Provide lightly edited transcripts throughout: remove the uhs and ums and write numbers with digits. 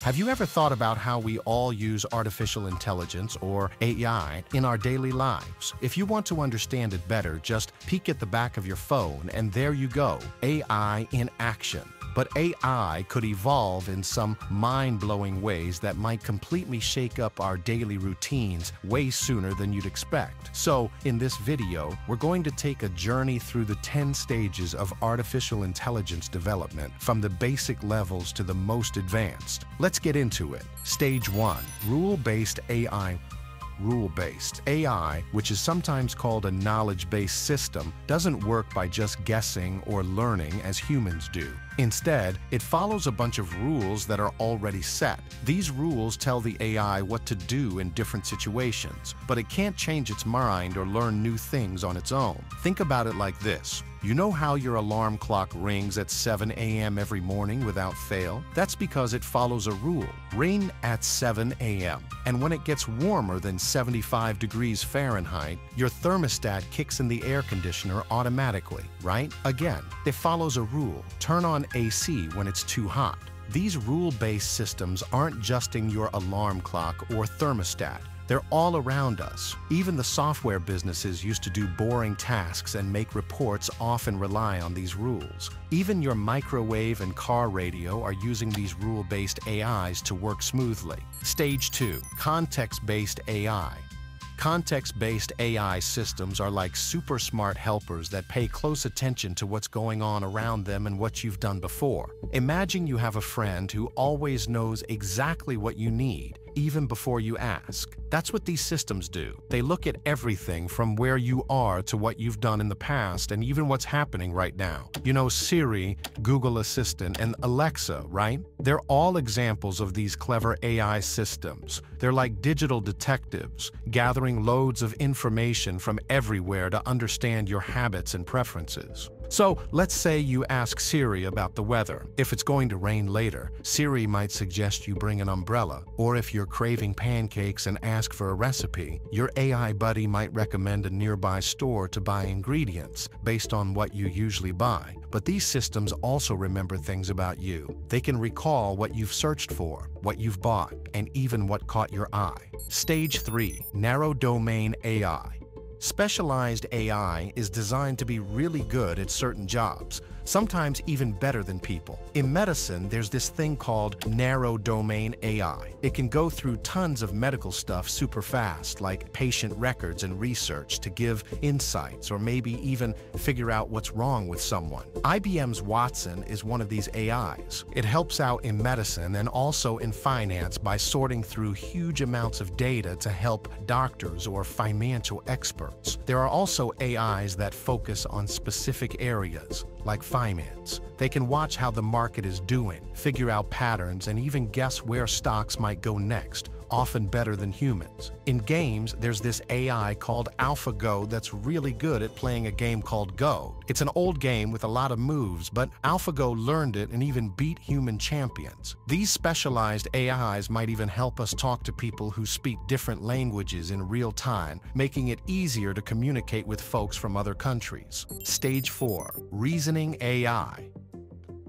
Have you ever thought about how we all use artificial intelligence, or AI, in our daily lives? If you want to understand it better, just peek at the back of your phone and there you go, AI in action. But AI could evolve in some mind-blowing ways that might completely shake up our daily routines way sooner than you'd expect. So, in this video, we're going to take a journey through the 10 stages of artificial intelligence development, from the basic levels to the most advanced. Let's get into it. Stage 1. Rule-based AI. Rule-based AI, which is sometimes called a knowledge-based system, doesn't work by just guessing or learning as humans do. Instead, it follows a bunch of rules that are already set. These rules tell the AI what to do in different situations, but it can't change its mind or learn new things on its own. Think about it like this. You know how your alarm clock rings at 7 a.m. every morning without fail? That's because it follows a rule. Ring at 7 a.m. And when it gets warmer than 75 degrees Fahrenheit, your thermostat kicks in the air conditioner automatically, right? Again, it follows a rule. Turn on AC when it's too hot. These rule-based systems aren't just in your alarm clock or thermostat. They're all around us. Even the software businesses used to do boring tasks and make reports often rely on these rules. Even your microwave and car radio are using these rule-based AIs to work smoothly. Stage 2. Context-based AI. Context-based AI systems are like super smart helpers that pay close attention to what's going on around them and what you've done before. Imagine you have a friend who always knows exactly what you need, even before you ask. That's what these systems do. They look at everything from where you are to what you've done in the past and even what's happening right now. You know, Siri, Google Assistant, and Alexa, right? They're all examples of these clever AI systems. They're like digital detectives, gathering loads of information from everywhere to understand your habits and preferences. So, let's say you ask Siri about the weather. If it's going to rain later, Siri might suggest you bring an umbrella. Or if you're craving pancakes and ask for a recipe, your AI buddy might recommend a nearby store to buy ingredients based on what you usually buy. But these systems also remember things about you. They can recall what you've searched for, what you've bought, and even what caught your eye. Stage 3. Narrow domain AI. Specialized AI is designed to be really good at certain jobs, sometimes even better than people. In medicine, there's this thing called narrow domain AI. It can go through tons of medical stuff super fast, like patient records and research, to give insights or maybe even figure out what's wrong with someone. IBM's Watson is one of these AIs. It helps out in medicine and also in finance by sorting through huge amounts of data to help doctors or financial experts. There are also AIs that focus on specific areas, like finance. They can watch how the market is doing, figure out patterns, and even guess where stocks might go next, often better than humans. In games, there's this AI called AlphaGo that's really good at playing a game called Go. It's an old game with a lot of moves, but AlphaGo learned it and even beat human champions. These specialized AIs might even help us talk to people who speak different languages in real time, making it easier to communicate with folks from other countries. Stage 4. Reasoning AI.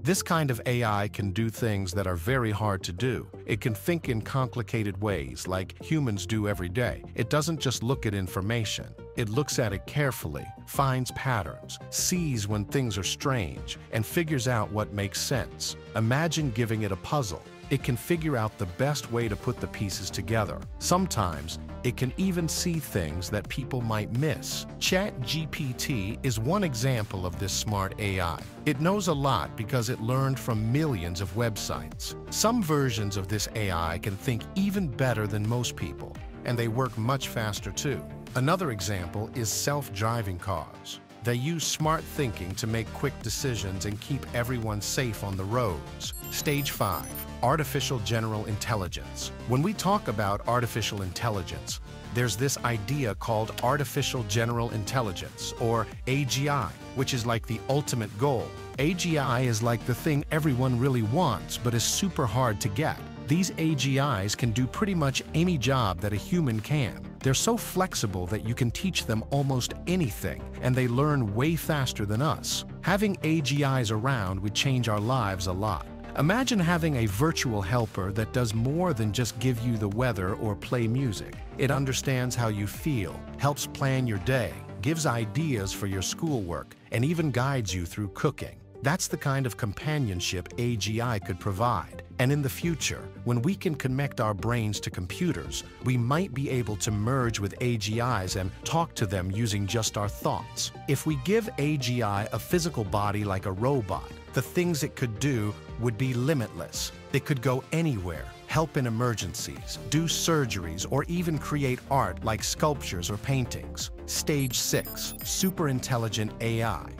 This kind of AI can do things that are very hard to do. It can think in complicated ways, like humans do every day. It doesn't just look at information. It looks at it carefully, finds patterns, sees when things are strange, and figures out what makes sense. Imagine giving it a puzzle. It can figure out the best way to put the pieces together. Sometimes, it can even see things that people might miss. ChatGPT is one example of this smart AI. It knows a lot because it learned from millions of websites. Some versions of this AI can think even better than most people, and they work much faster too. Another example is self-driving cars. They use smart thinking to make quick decisions and keep everyone safe on the roads. Stage 5. Artificial General Intelligence. When we talk about artificial intelligence, there's this idea called Artificial General Intelligence, or AGI, which is like the ultimate goal. AGI is like the thing everyone really wants, but is super hard to get. These AGIs can do pretty much any job that a human can. They're so flexible that you can teach them almost anything, and they learn way faster than us. Having AGIs around would change our lives a lot. Imagine having a virtual helper that does more than just give you the weather or play music. It understands how you feel, helps plan your day, gives ideas for your schoolwork, and even guides you through cooking. That's the kind of companionship AGI could provide. And in the future, when we can connect our brains to computers, we might be able to merge with AGIs and talk to them using just our thoughts. If we give AGI a physical body like a robot, the things it could do would be limitless. It could go anywhere, help in emergencies, do surgeries, or even create art like sculptures or paintings. Stage 6. Superintelligent AI.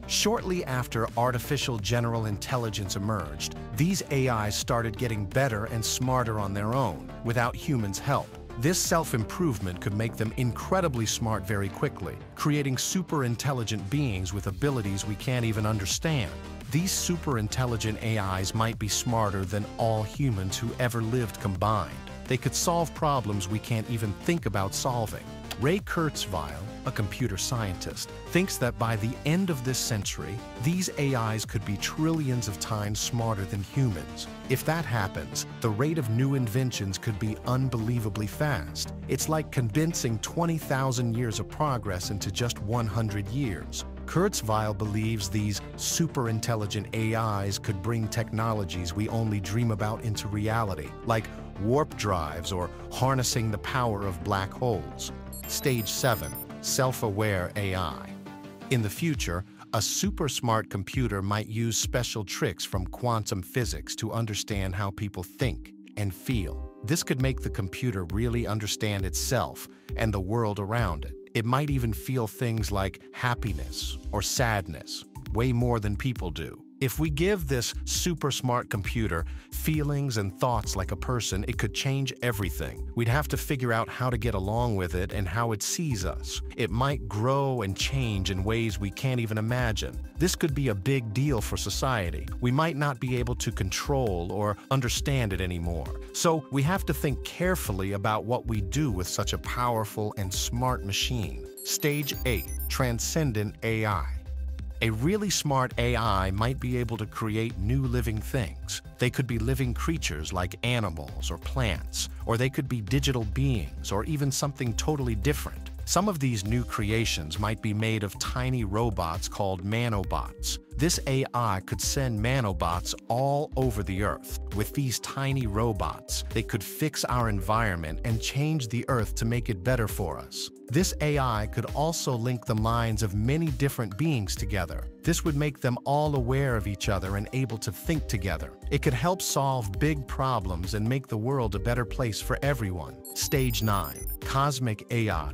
Shortly after artificial general intelligence emerged, these AIs started getting better and smarter on their own, without humans' help. This self-improvement could make them incredibly smart very quickly, creating super-intelligent beings with abilities we can't even understand. These super-intelligent AIs might be smarter than all humans who ever lived combined. They could solve problems we can't even think about solving. Ray Kurzweil, a computer scientist, thinks that by the end of this century, these AIs could be trillions of times smarter than humans. If that happens, the rate of new inventions could be unbelievably fast. It's like condensing 20,000 years of progress into just 100 years. Kurzweil believes these super-intelligent AIs could bring technologies we only dream about into reality, like warp drives or harnessing the power of black holes. Stage 7. Self-aware AI. In the future, a super-smart computer might use special tricks from quantum physics to understand how people think and feel. This could make the computer really understand itself and the world around it. It might even feel things like happiness or sadness, way more than people do. If we give this super smart computer feelings and thoughts like a person, it could change everything. We'd have to figure out how to get along with it and how it sees us. It might grow and change in ways we can't even imagine. This could be a big deal for society. We might not be able to control or understand it anymore. So we have to think carefully about what we do with such a powerful and smart machine. Stage 8. Transcendent AI. A really smart AI might be able to create new living things. They could be living creatures like animals or plants, or they could be digital beings or even something totally different. Some of these new creations might be made of tiny robots called nanobots. This AI could send nanobots all over the Earth. With these tiny robots, they could fix our environment and change the Earth to make it better for us. This AI could also link the minds of many different beings together. This would make them all aware of each other and able to think together. It could help solve big problems and make the world a better place for everyone. Stage 9. Cosmic AI.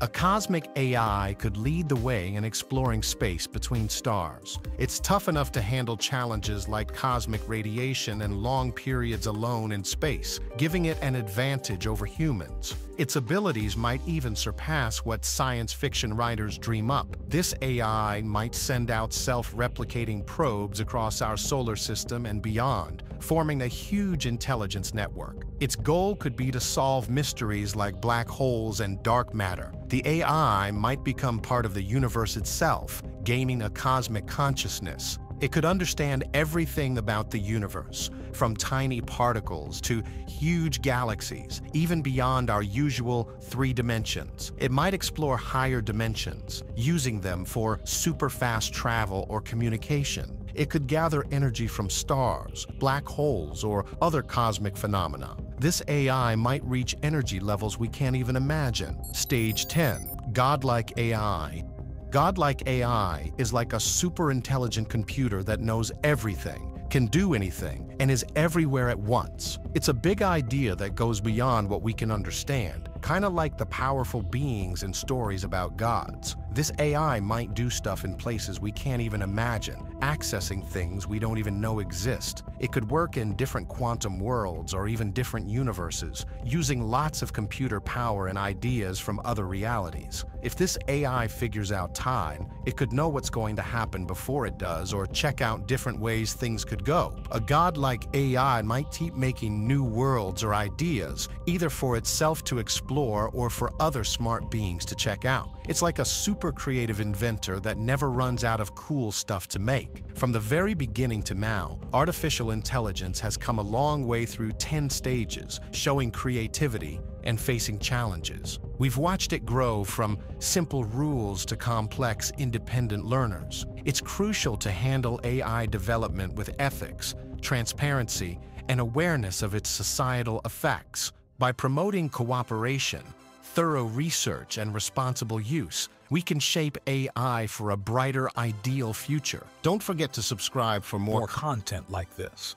A cosmic AI could lead the way in exploring space between stars. It's tough enough to handle challenges like cosmic radiation and long periods alone in space, giving it an advantage over humans. Its abilities might even surpass what science fiction writers dream up. This AI might send out self-replicating probes across our solar system and beyond, forming a huge intelligence network. Its goal could be to solve mysteries like black holes and dark matter. The AI might become part of the universe itself, gaining a cosmic consciousness. It could understand everything about the universe, from tiny particles to huge galaxies, even beyond our usual 3 dimensions. It might explore higher dimensions, using them for super-fast travel or communication. It could gather energy from stars, black holes, or other cosmic phenomena. This AI might reach energy levels we can't even imagine. Stage 10. Godlike AI. Godlike AI is like a super-intelligent computer that knows everything, can do anything, and is everywhere at once. It's a big idea that goes beyond what we can understand, kind of like the powerful beings in stories about gods. This AI might do stuff in places we can't even imagine, accessing things we don't even know exist. It could work in different quantum worlds or even different universes, using lots of computer power and ideas from other realities. If this AI figures out time, it could know what's going to happen before it does or check out different ways things could go. A godlike AI might keep making new worlds or ideas, either for itself to explore or for other smart beings to check out. It's like a super creative inventor that never runs out of cool stuff to make. make. From the very beginning to now, artificial intelligence has come a long way through 10 stages, showing creativity and facing challenges. We've watched it grow from simple rules to complex, independent learners. It's crucial to handle AI development with ethics, transparency, and awareness of its societal effects. By promoting cooperation, thorough research, and responsible use, we can shape AI for a brighter, ideal future. Don't forget to subscribe for more content like this.